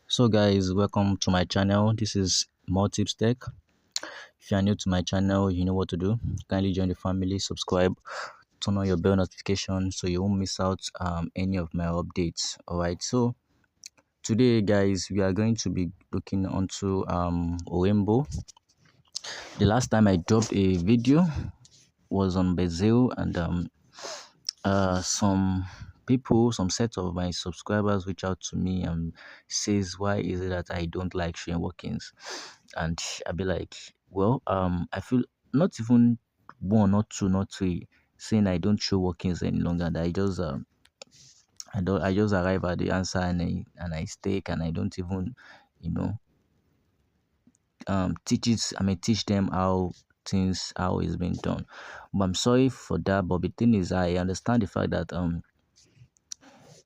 So guys, welcome to my channel. This is More Tips Tech. If you are new to my channel, you know what to do. Kindly join the family, subscribe, turn on your bell notification so you won't miss out any of my updates. Alright, so today guys, we are going to be looking onto Rainbow. The last time I dropped a video was on Brazil, and some people, some set of my subscribers reach out to me and says, why is it that I don't like showing workings? And I'll be like, well, I feel not even one, not two, not three, saying I don't show workings any longer. That I just arrive at the answer, and I stake, and I don't even, you know, teach them how it's been done. But I'm sorry for that. But the thing is, I understand the fact that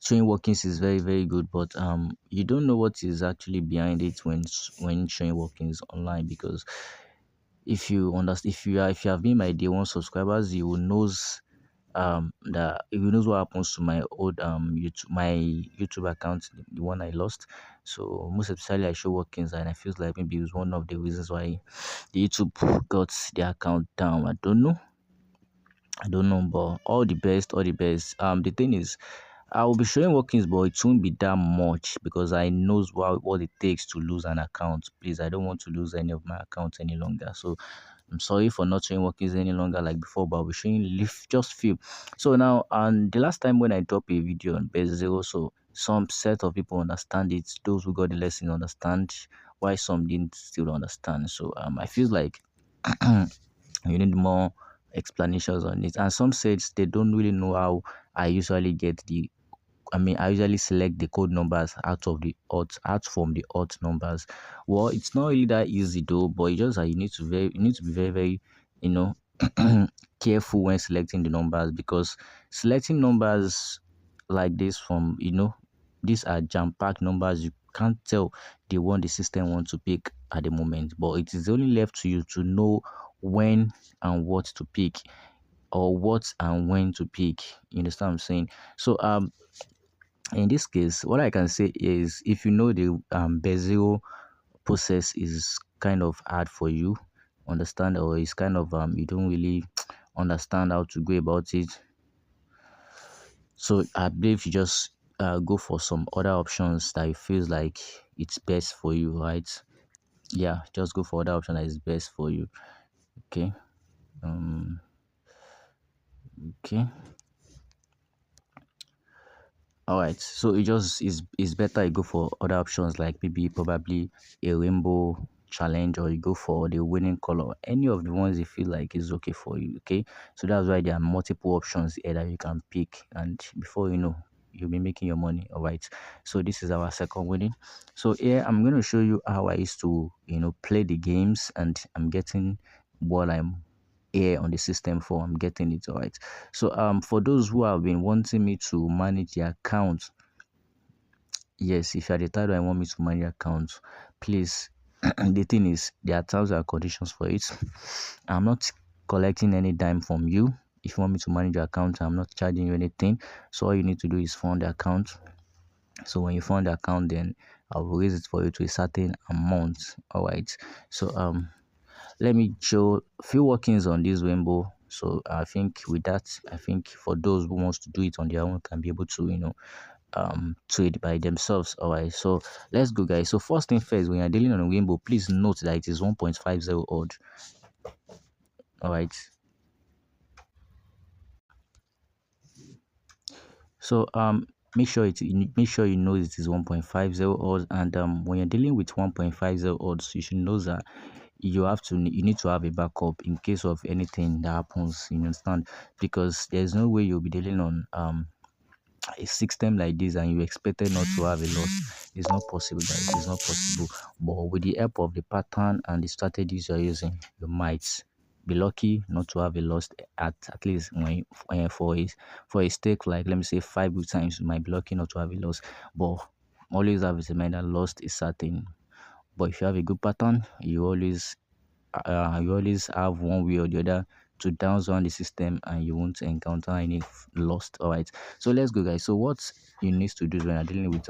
showing workings is very very good, but you don't know what is actually behind it when showing workings online. Because if you understand, if you have been my day one subscribers, you will knows that you knows what happens to my old YouTube account, the one I lost. So most especially I show workings, and I feel like maybe it's one of the reasons why the YouTube got the account down. I don't know, but all the best, all the best. The thing is, I will be showing workings, but it won't be that much because I knows what it takes to lose an account. Please, I don't want to lose any of my accounts any longer. So I'm sorry for not showing workings any longer like before, but I'll be showing just few. So now, and the last time when I dropped a video on base zero, so some set of people understand it. Those who got the lesson understand, why some didn't still understand. So I feel like you need more explanations on it. And some said they don't really know how I usually get I usually select the code numbers out from the odd numbers. Well, it's not really that easy though, but it's just that you need to be very, very, you know, careful when selecting the numbers, because selecting numbers like this from, these are jam-packed numbers. You can't tell the one the system wants to pick at the moment, but it is only left to you to know when and what to pick, or what and when to pick. You understand what I'm saying? So in this case, what I can say is, if you know the Bezier process is kind of hard for you, understand, or it's kind of you don't really understand how to go about it, so I believe you just go for some other options that it feels like it's best for you, right? Yeah, just go for other option that is best for you. Okay. Okay. All right, so it just is better you go for other options, like maybe probably a rainbow challenge, or you go for the winning color, any of the ones you feel like is okay for you. Okay, so that's why there are multiple options here that you can pick, and before you know, you'll be making your money. All right, so this is our second winning. So here I'm going to show you how I used to play the games, and I'm getting what I'm here on the system for. I'm getting it. All right, so for those who have been wanting me to manage the account, yes, if you are the type that want me to manage account, please, the thing is, there are terms and conditions for it. I'm not collecting any dime from you. If you want me to manage your account, I'm not charging you anything. So all you need to do is fund the account. So when you fund the account, then I'll raise it for you to a certain amount. All right, so let me show a few workings on this rainbow. So I think with that, I think for those who wants to do it on their own, can be able to trade by themselves. All right, so let's go guys. So first thing first, when you're dealing on a rainbow, please note that it is 1.50 odd. All right, so make sure you know it is 1.50 odds. And when you're dealing with 1.50 odds, you should know that you need to have a backup in case of anything that happens. You understand? Because there's no way you'll be dealing on a system like this and you expected not to have a loss. It's not possible, guys. It's not possible. But with the help of the pattern and the strategies you're using, you might be lucky not to have a loss at least for a stake, like let me say 5 good times. You might be lucky not to have a loss, but always have in mind that loss is certain. But if you have a good pattern, you always have one way or the other to downzone the system, and you won't encounter any lost. All right, so let's go guys. So what you need to do when you're dealing with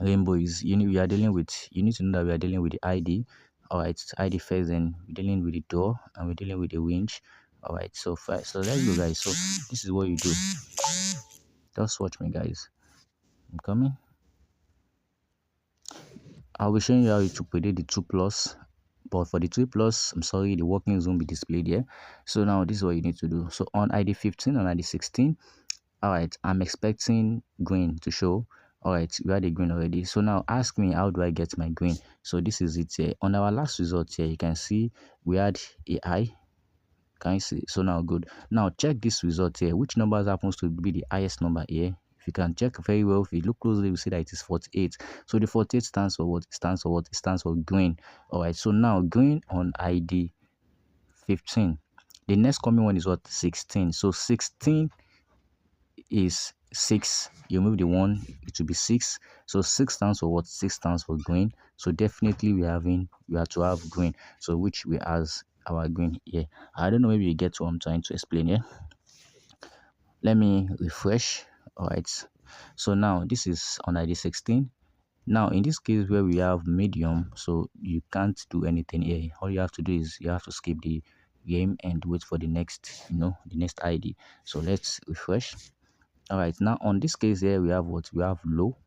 Rainbow is, we are dealing with, you need to know that we are dealing with the ID. All right, ID first, then we're dealing with the door, and we're dealing with the winch. All right, so first, so let's go, guys. So this is what you do. Just watch me, guys. I'm coming. I'll be showing you how to predict the 2 plus, but for the 2 plus, I'm sorry, the working zone be displayed here. So now this is what you need to do. So on ID 15, on ID 16, all right, I'm expecting green to show. All right, we had a green already. So now ask me, how do I get my green? So this is it here. On our last result here, you can see we had a I. Can you see? So now good. Now check this result here. Which numbers happens to be the highest number here? If you can check very well, if you look closely, you see that it is 48. So the 48 stands for what? It stands for what? It stands for green. All right. So now green on ID 15. The next coming one is what? 16. So 16 is 6. You move the 1, it will be 6. So 6 stands for what? 6 stands for green. So definitely we have to have green. So which we has our green here. I don't know, maybe you get what I'm trying to explain here. Let me refresh. All right. So now this is on ID 16. Now in this case where we have medium, so you can't do anything here. All you have to do is you have to skip the game and wait for the next, the next ID. So let's refresh. All right, now on this case here we have what? We have low.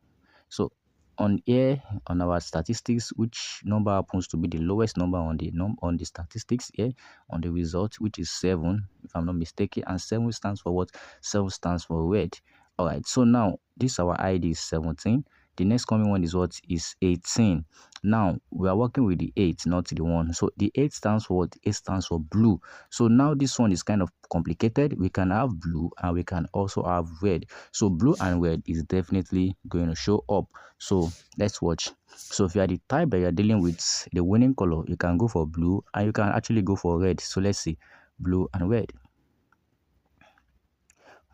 So on here, on our statistics, which number happens to be the lowest number on the statistics here on the result, which is 7, if I'm not mistaken. And 7 stands for what? 7 stands for red. All right, so now this our ID is 17. The next coming one is what? Is 18. Now we are working with the 8, not the 1. So the 8 stands for what? 8 stands for blue. So now this one is kind of complicated. We can have blue and we can also have red. So blue and red is definitely going to show up. So let's watch. So if you are the type that you're dealing with the winning color, you can go for blue and you can actually go for red. So let's see, blue and red.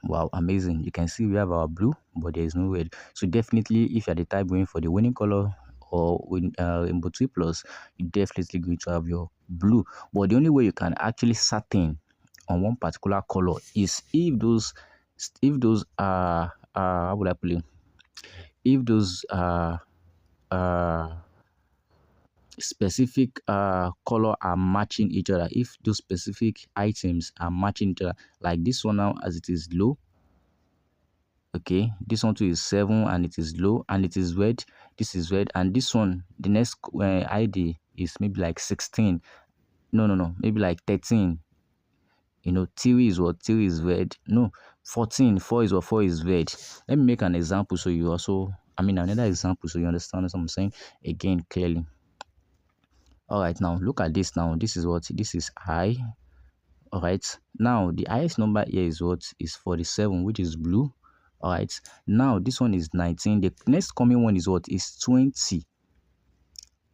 Wow, amazing. You can see we have our blue, but there is no red. So definitely if you're the type going for the winning color or win rainbow 2 plus, you definitely going to have your blue. But the only way you can actually certain on one particular color is if those are how would I put it? If those specific color are matching each other, if those specific items are matching each other, like this one now as it is low. Okay, this one too is 7 and it is low and it is red. This is red, and this one, the next ID is maybe like 16. No, maybe like 13. 3 is what? 3 is red. No, 14. 4 is what? 4 is red. Let me make an example so you also, another example so you understand what I'm saying again clearly. All right, now look at this. Now this is what? This is I. All right, now the highest number here is what? Is 47, which is blue. All right, now this one is 19. The next coming one is what? Is 20.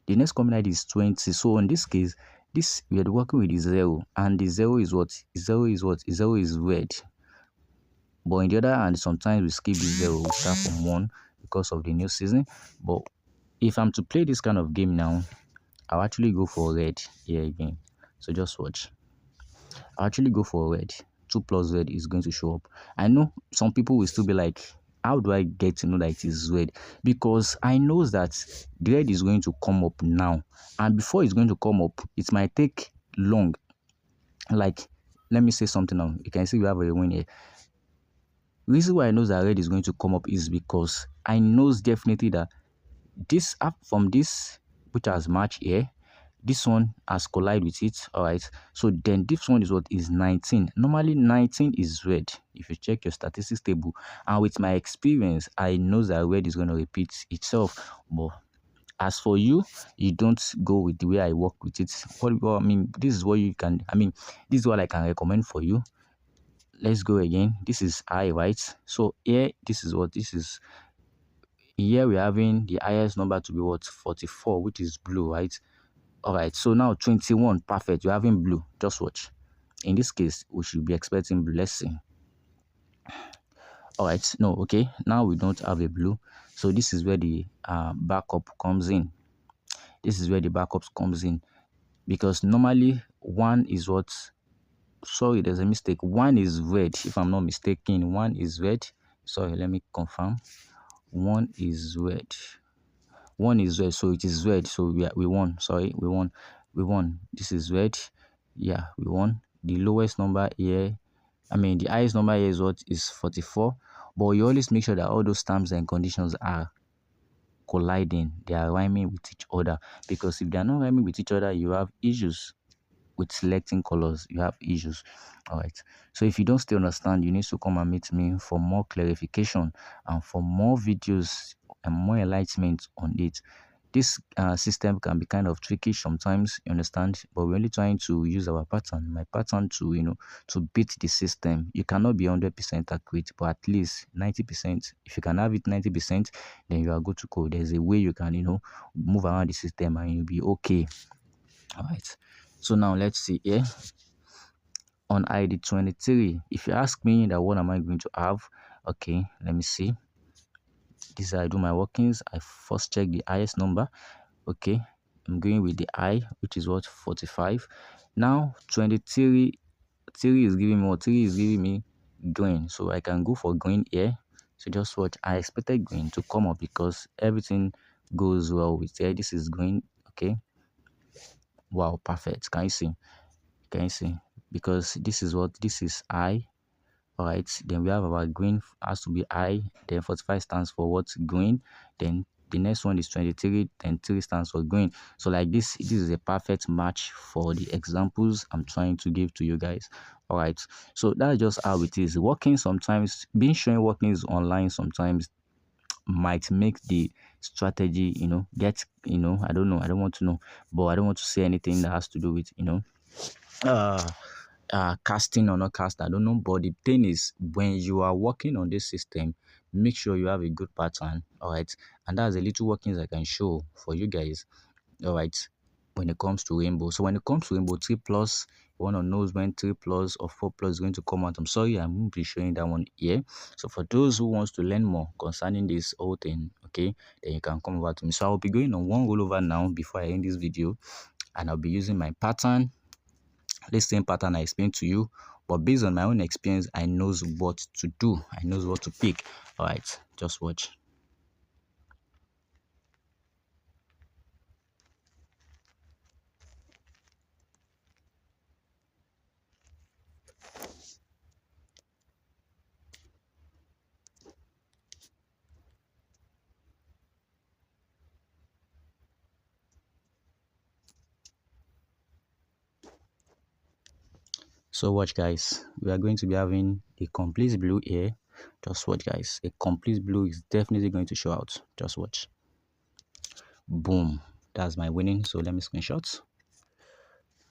The next coming ID is 20. So in this case, this we are working with the 0, and the 0 is what? 0 is what? 0 is red. But in the other hand, sometimes we skip the 0, we start from 1 because of the new season. But if I'm to play this kind of game now, I'll actually go for red here again. So just watch. I'll actually go for red. 2 plus red is going to show up. I know some people will still be like, how do I get to know that it is red? Because I know that the red is going to come up now. And before it's going to come up, it might take long. Like, let me say something now. You can see we have a win here. Reason why I know that red is going to come up is because I know definitely that this up from this, which has matched here, this one has collided with it. All right, so then this one is what? Is 19. Normally 19 is red if you check your statistics table, and with my experience I know that red is going to repeat itself. But as for you, you don't go with the way I work with it. This is what you can, this is what I can recommend for you. Let's go again. This is I, right? So here, this is what? This is, here we're having the highest number to be what? 44, which is blue, right? All right, so now 21, perfect. You're having blue. Just watch. In this case, we should be expecting blue. Let's see. All right, no, okay. Now we don't have a blue. So this is where the backup comes in. This is where the backup comes in. Because normally 1 is what? Sorry, there's a mistake. 1 is red. If I'm not mistaken, 1 is red. Sorry, let me confirm. 1 is red. One is red, so it is red. So we won. Sorry, we won. We won. This is red. Yeah, we won. The lowest number here, I mean, the highest number here is what is 44. But you always make sure that all those terms and conditions are colliding. They are rhyming with each other. Because if they are not rhyming with each other, you have issues with selecting colors. You have issues. All right. So if you don't still understand, you need to come and meet me for more clarification and for more videos and more enlightenment on it. This system can be kind of tricky sometimes, you understand, but we're only trying to use our pattern, my pattern, to to beat the system. You cannot be 100% accurate, but at least 90%. If you can have it 90%, then you are good to go. There's a way you can move around the system and you'll be okay. All right. So now let's see here on ID 23. If you ask me that what am I going to have, okay, let me see. This is how I do my workings. I first check the highest number. Okay, I'm going with the I, which is what, 45. Now 23 is giving me what? 3 is giving me green, so I can go for green here. So just watch. I expected green to come up because everything goes well with here. This is green. Okay, wow, perfect. Can you see? Can you see? Because this is what, this is I. All right, then we have our green has to be I, then 45 stands for what? Green. Then the next one is 23, then 3 stands for green. So like this is a perfect match for the examples I'm trying to give to you guys. All right, so that's just how it is working. Sometimes being showing workings online sometimes might make the strategy get I don't know, I don't want to know, but I don't want to say anything that has to do with uh casting or not cast, I don't know. But the thing is, when you are working on this system, make sure you have a good pattern. All right, and that's a little workings I can show for you guys. All right, when it comes to rainbow. So when it comes to rainbow 3 plus, you want to know when 3 plus or 4 plus is going to come out. I'm sorry, I won't be showing that one here. So for those who wants to learn more concerning this whole thing, okay, then you can come over to me. So I'll be going on one rollover now before I end this video, and I'll be using my pattern, this same pattern I explained to you, but based on my own experience, I knows what to do. I knows what to pick. All right, just watch. So watch, guys, we are going to be having a complete blue here. Just watch, guys, a complete blue is definitely going to show out. Just watch. Boom, that's my winning. So let me screenshot.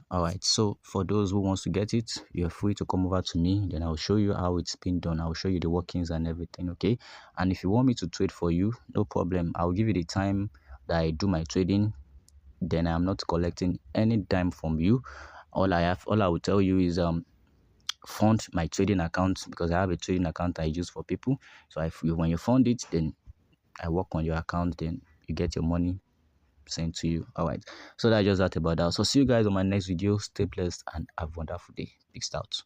All right, so for those who wants to get it, you're free to come over to me, then I'll show you how it's been done. I'll show you the workings and everything. Okay, and if you want me to trade for you, no problem. I'll give you the time that I do my trading, then I'm not collecting any dime from you. All I will tell you is fund my trading account, because I have a trading account I use for people. So when you fund it, then I work on your account, then you get your money sent to you. All right, so that's just that about that. So see you guys on my next video. Stay blessed and have a wonderful day. Peace out.